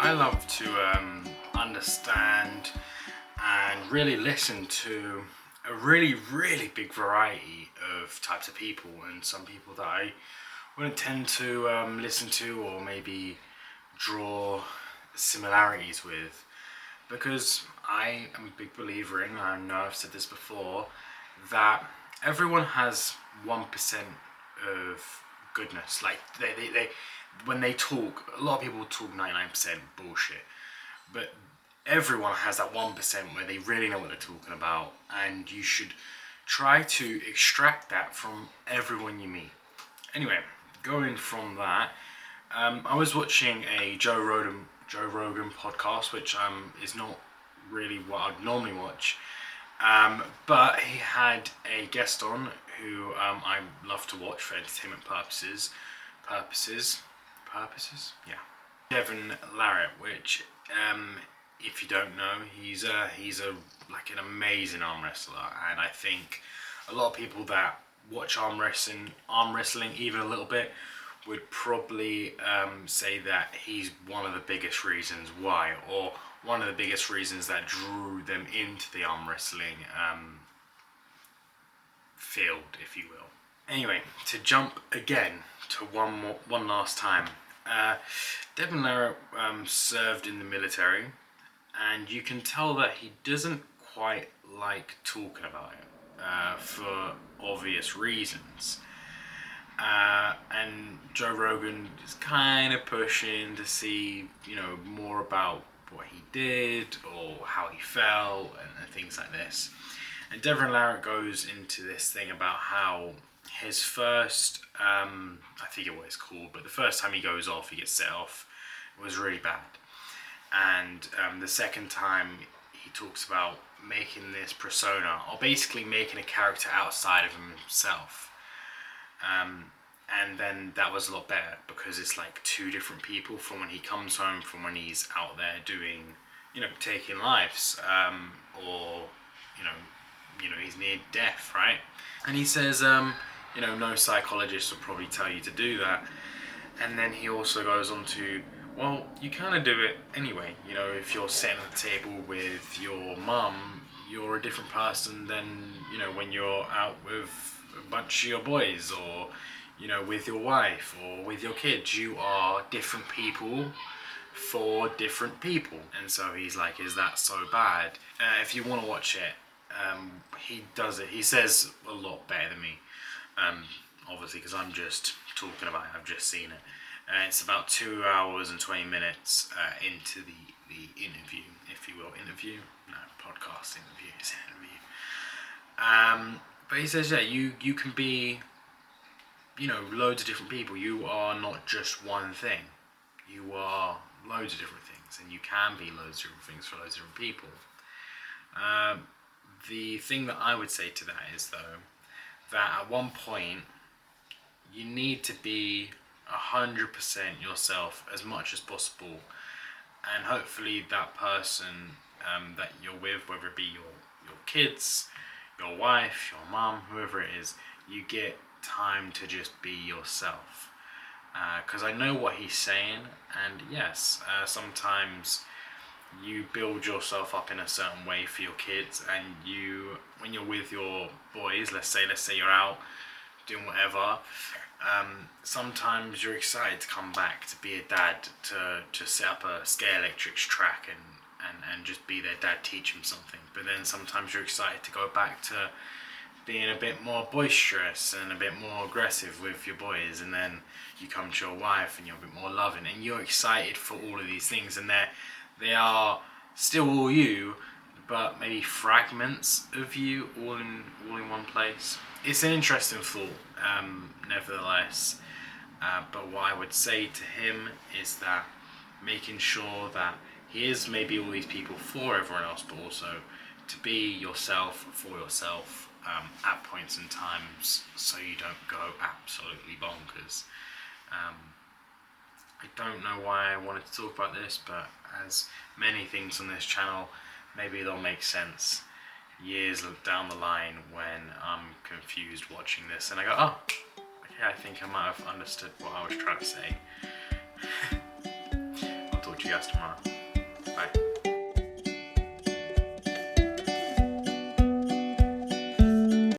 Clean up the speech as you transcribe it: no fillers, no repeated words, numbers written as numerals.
I love to understand and really listen to a really big variety of types of people, and some people that I wouldn't tend to listen to or maybe draw similarities with, because I am a big believer in, I know I've said this before, that everyone has 1% of goodness. Like they when they talk, a lot of people talk 99% bullshit, but everyone has that 1% where they really know what they're talking about, and you should try to extract that from everyone you meet. Anyway, going from that, I was watching a Joe Rogan podcast, which is not really what I'd normally watch, but he had a guest on who I love to watch for entertainment purposes, yeah. Devin Larratt, which if you don't know, he's like an amazing arm wrestler, and I think a lot of people that watch arm wrestling even a little bit would probably say that he's one of the biggest reasons why, or one of the biggest reasons that drew them into the arm wrestling field, if you will. Anyway, to jump again to one last time, Devin Larratt served in the military, and you can tell that he doesn't quite like talking about it for obvious reasons. And Joe Rogan is kind of pushing to see, more about what he did or how he felt and things like this. And Devin Larratt goes into this thing about how his first, I forget what it's called, but the first time he goes off, he gets set off, was really bad. And the second time he talks about making this persona, or basically making a character outside of himself. And then that was a lot better, because it's like two different people from when he comes home, from when he's out there doing, taking lives, or, he's near death, right? And he says, no psychologist will probably tell you to do that. And then he also goes on to, well, you kind of do it anyway. If you're sitting at the table with your mum, you're a different person than, when you're out with a bunch of your boys, or, with your wife or with your kids. You are different people for different people. And so he's like, is that so bad? If you want to watch it, he does it. He says a lot better than me, obviously, because I'm just talking about it. I've just seen it. It's about 2 hours and 20 minutes into the interview, if you will. Interview? No, podcast interview. It's an interview. But he says, yeah, you can be, loads of different people. You are not just one thing. You are loads of different things, and you can be loads of different things for loads of different people. The thing that I would say to that is, though, that at one point you need to be 100% yourself as much as possible, and hopefully that person that you're with, whether it be your kids, your wife, your mum, whoever it is, you get time to just be yourself. Because I know what he's saying, and yes, sometimes you build yourself up in a certain way for your kids, and when you're with your boys, let's say you're out doing whatever, sometimes you're excited to come back, to be a dad, to set up a scale electrics track and just be their dad, teach them something. But then sometimes you're excited to go back to being a bit more boisterous and a bit more aggressive with your boys, and then you come to your wife and you're a bit more loving, and you're excited for all of these things, and they are still all you, but maybe fragments of you all in one place. It's an interesting thought, nevertheless. But what I would say to him is that making sure that he is maybe all these people for everyone else, but also to be yourself for yourself at points and times, so you don't go absolutely bonkers. I don't know why I wanted to talk about this, but as many things on this channel, maybe they'll make sense years down the line when I'm confused watching this and I go, oh, okay, I think I might have understood what I was trying to say. I'll talk to you you guys tomorrow.